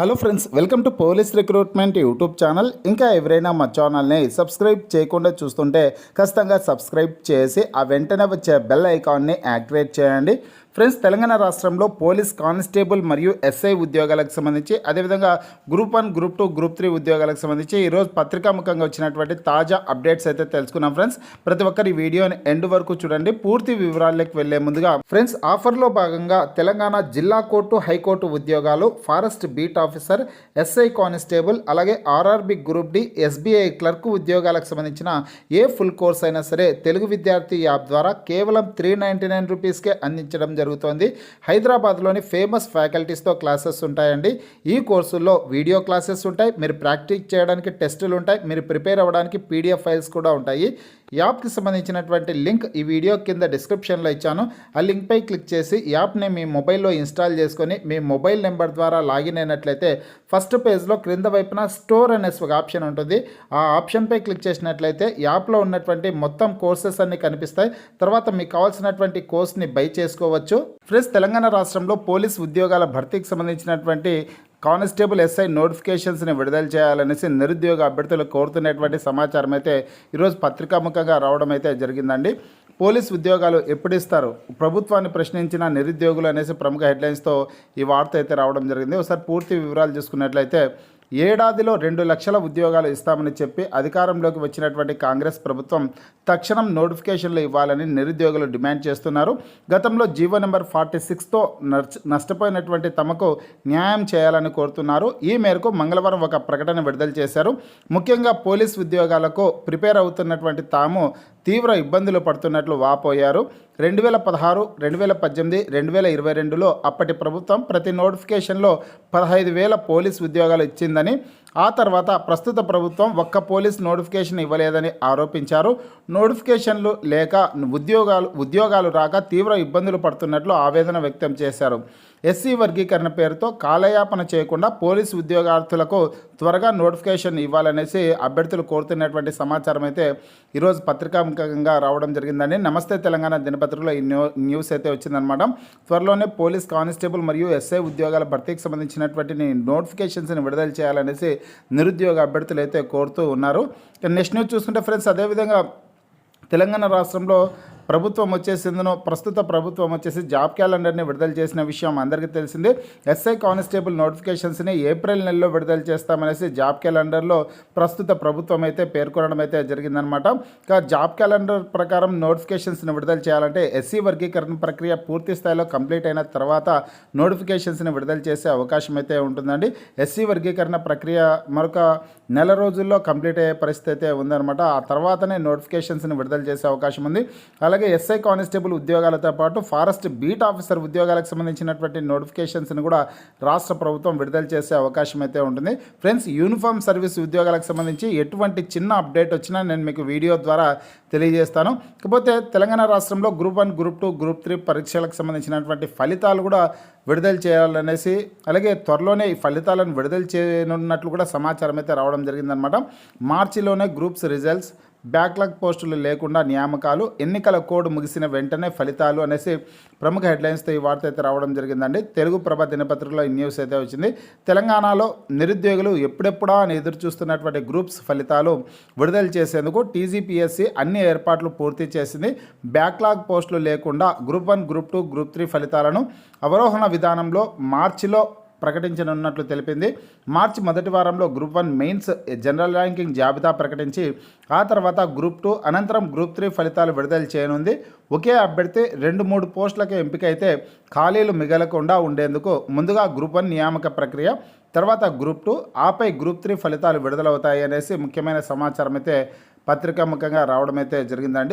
Hello friends, welcome to police recruitment YouTube channel. ఇంకా ఎవరైనా మా ఛానల్ని సబ్స్క్రైబ్ చేయకుండా చూస్తుంటే ఖచ్చితంగా సబ్స్క్రైబ్ చేసి ఆ వెంటనే వచ్చే బెల్ ఐకాన్ని యాక్టివేట్ చేయండి. ఫ్రెండ్స్, తెలంగాణ రాష్ట్రంలో పోలీస్ కానిస్టేబుల్ మరియు ఎస్ఐ ఉద్యోగాలకు సంబంధించి, అదేవిధంగా గ్రూప్ 1, గ్రూప్ 2, గ్రూప్ 3 ఉద్యోగాలకు సంబంధించి ఈరోజు పత్రికాముఖంగా వచ్చినటువంటి తాజా అప్డేట్స్ అయితే తెలుసుకున్నాం. ఫ్రెండ్స్, ప్రతి ఒక్కరి వీడియోని ఎండ్ వరకు చూడండి. పూర్తి వివరాల్లోకి వెళ్లే ముందుగా ఫ్రెండ్స్, ఆఫర్లో భాగంగా తెలంగాణ జిల్లా కోర్టు, హైకోర్టు ఉద్యోగాలు, forest beat officer, SI constable, అలాగే RRB group D, SBI clerk ఉద్యోగాలకు సంబంధించిన ఏ ఫుల్ కోర్స్ అయినా సరే తెలుగు విద్యార్థి యాప్ ద్వారా కేవలం 399 రూపీస్కే అందించడం జరుగుతోంది. హైదరాబాద్లోని ఫేమస్ ఫ్యాకల్టీస్తో క్లాసెస్ ఉంటాయండి. ఈ కోర్సుల్లో వీడియో క్లాసెస్ ఉంటాయి, మీరు ప్రాక్టీస్ చేయడానికి టెస్టులు ఉంటాయి, మీరు ప్రిపేర్ అవ్వడానికి పీడిఎఫ్ ఫైల్స్ కూడా ఉంటాయి. యాప్కి సంబంధించినటువంటి లింక్ ఈ వీడియో కింద డిస్క్రిప్షన్లో ఇచ్చాను. ఆ లింక్పై క్లిక్ చేసి యాప్ని మీ మొబైల్లో ఇన్స్టాల్ చేసుకొని మీ మొబైల్ నెంబర్ ద్వారా లాగిన్ అయినట్లయితే ఫస్ట్ పేజ్లో క్రింద వైపున స్టోర్ అనే ఒక ఆప్షన్ ఉంటుంది. ఆ ఆప్షన్పై క్లిక్ చేసినట్లయితే యాప్లో ఉన్నటువంటి మొత్తం కోర్సెస్ అన్నీ కనిపిస్తాయి. తర్వాత మీకు కావాల్సినటువంటి కోర్స్ని బై చేసుకోవచ్చు. ఫ్రెండ్స్, తెలంగాణ రాష్ట్రంలో పోలీస్ ఉద్యోగాల భర్తీకి సంబంధించినటువంటి కానిస్టేబుల్ ఎస్ఐ నోటిఫికేషన్స్ని విడుదల చేయాలనేసి నిరుద్యోగ అభ్యర్థులు కోరుతున్నటువంటి సమాచారం అయితే ఈరోజు పత్రికాముఖంగా రావడం అయితే జరిగిందండి. పోలీస్ ఉద్యోగాలు ఎప్పుడు ఇస్తారు, ప్రభుత్వాన్ని ప్రశ్నించిన నిరుద్యోగులు అనేసి ప్రముఖ హెడ్లైన్స్తో ఈ వార్త అయితే రావడం జరిగింది. ఒకసారి పూర్తి వివరాలు చూసుకున్నట్లయితే, ఏడాదిలో 2 లక్షల ఉద్యోగాలు ఇస్తామని చెప్పి అధికారంలోకి వచ్చినటువంటి కాంగ్రెస్ ప్రభుత్వం తక్షణం నోటిఫికేషన్లు ఇవ్వాలని నిరుద్యోగులు డిమాండ్ చేస్తున్నారు. గతంలో జీవో నెంబర్ 46తో నష్టపోయినటువంటి తమకు న్యాయం చేయాలని కోరుతున్నారు. ఈ మేరకు మంగళవారం ఒక ప్రకటన విడుదల చేశారు. ముఖ్యంగా పోలీస్ ఉద్యోగాలకు ప్రిపేర్ అవుతున్నటువంటి తాము తీవ్ర ఇబ్బందులు పడుతున్నట్లు వాపోయారు. 2016, 2018, 2022లో అప్పటి ప్రభుత్వం ప్రతి నోటిఫికేషన్లో 15,000 పోలీస్ ఉద్యోగాలు ఇచ్చిందని, ఆ తర్వాత ప్రస్తుత ప్రభుత్వం ఒక్క పోలీస్ నోటిఫికేషన్ ఇవ్వలేదని ఆరోపించారు. నోటిఫికేషన్లు లేక ఉద్యోగాలు రాక తీవ్ర ఇబ్బందులు పడుతున్నట్లు ఆవేదన వ్యక్తం చేశారు. ఎస్సీ వర్గీకరణ పేరుతో కాలయాపన చేయకుండా పోలీసు ఉద్యోగార్థులకు త్వరగా నోటిఫికేషన్ ఇవ్వాలనేసి అభ్యర్థులు కోరుతున్నటువంటి సమాచారం అయితే ఈరోజు పత్రికాముఖంగా రావడం జరిగిందండి. నమస్తే తెలంగాణ దినపత్రికలో ఈ న్యూస్ అయితే వచ్చిందనమాట. త్వరలోనే పోలీస్ కానిస్టేబుల్ మరియు ఎస్ఐ ఉద్యోగాల భర్తీకి సంబంధించినటువంటి నోటిఫికేషన్స్ని విడుదల చేయాలనేసి నిరుద్యోగ అభ్యర్థులు అయితే కోరుతూ ఉన్నారు. నెక్స్ట్ న్యూస్ చూసుకుంటే ఫ్రెండ్స్, అదేవిధంగా తెలంగాణ రాష్ట్రంలో ప్రస్తుత ప్రభుత్వం వచ్చేసి జాబ్ క్యాలెండర్ని విడుదల చేసిన విషయం అందరికీ తెలిసిందే. ఎస్ఐ కానిస్టేబుల్ నోటిఫికేషన్స్ని ఏప్రిల్ నెలలో విడుదల చేస్తామనేసి జాబ్ క్యాలెండర్లో ప్రస్తుత ప్రభుత్వం అయితే పేర్కొనడం అయితే జరిగిందనమాట. జాబ్ క్యాలెండర్ ప్రకారం నోటిఫికేషన్స్ని విడుదల చేయాలంటే ఎస్సీ వర్గీకరణ ప్రక్రియ పూర్తి స్థాయిలో కంప్లీట్ అయిన తర్వాత నోటిఫికేషన్స్ని విడుదల చేసే అవకాశం అయితే ఉంటుందండి. ఎస్సీ వర్గీకరణ ప్రక్రియ మరొక నెల రోజుల్లో కంప్లీట్ అయ్యే పరిస్థితి అయితే ఉందన్నమాట. ఆ తర్వాతనే నోటిఫికేషన్స్ని విడుదల చేసే అవకాశం ఉంది. అలాగే ఎస్ఐ కానిస్టేబుల్ ఉద్యోగాలతో పాటు ఫారెస్ట్ బీట్ ఆఫీసర్ ఉద్యోగాలకు సంబంధించినటువంటి నోటిఫికేషన్స్ని కూడా రాష్ట్ర ప్రభుత్వం విడుదల చేసే అవకాశం అయితే ఉంటుంది. ఫ్రెండ్స్, యూనిఫామ్ సర్వీస్ ఉద్యోగాలకు సంబంధించి ఎటువంటి చిన్న అప్డేట్ వచ్చినా నేను మీకు వీడియో ద్వారా తెలియజేస్తాను. కాకపోతే తెలంగాణ రాష్ట్రంలో గ్రూప్ 1, గ్రూప్ 2, గ్రూప్ 3 పరీక్షలకు సంబంధించినటువంటి ఫలితాలు కూడా విడుదల చేయాలనేసి, అలాగే త్వరలోనే ఈ ఫలితాలను విడుదల చేయనున్నట్లు కూడా సమాచారం అయితే రావడం జరిగిందనమాట. మార్చిలోనే గ్రూప్స్ రిజల్ట్స్, బ్యాక్లాగ్ పోస్టులు లేకుండా నియామకాలు, ఎన్నికల కోడ్ ముగిసిన వెంటనే ఫలితాలు అనేసి ప్రముఖ హెడ్లైన్స్తో ఈ వార్త అయితే రావడం జరిగిందండి. తెలుగు ప్రభ దినపత్రికలో ఈ న్యూస్ అయితే వచ్చింది. తెలంగాణలో నిరుద్యోగులు ఎప్పుడెప్పుడా అని ఎదురు చూస్తున్నటువంటి గ్రూప్స్ ఫలితాలు విడుదల చేసేందుకు టీజీపీఎస్సీ అన్ని ఏర్పాట్లు పూర్తి చేసింది. బ్యాక్లాగ్ పోస్టులు లేకుండా గ్రూప్ 1, గ్రూప్ 2, గ్రూప్ 3 ఫలితాలను అవరోహణ విధానంలో మార్చిలో ప్రకటించనున్నట్లు తెలిపింది. మార్చి మొదటి వారంలో గ్రూప్ 1 మెయిన్స్ జనరల్ ర్యాంకింగ్ జాబితా ప్రకటించి ఆ తర్వాత గ్రూప్ 2 అనంతరం గ్రూప్ 3 ఫలితాలు విడుదల చేయనుంది. ఒకే అభ్యర్థి 2-3 పోస్టులకు ఎంపికైతే ఖాళీలు మిగలకుండా ఉండేందుకు ముందుగా గ్రూప్ 1 నియామక ప్రక్రియ, తర్వాత గ్రూప్ 2, ఆపై గ్రూప్ 3 ఫలితాలు విడుదలవుతాయి అనేసి ముఖ్యమైన సమాచారం అయితే పత్రికాముఖంగా రావడం అయితే జరిగిందండి.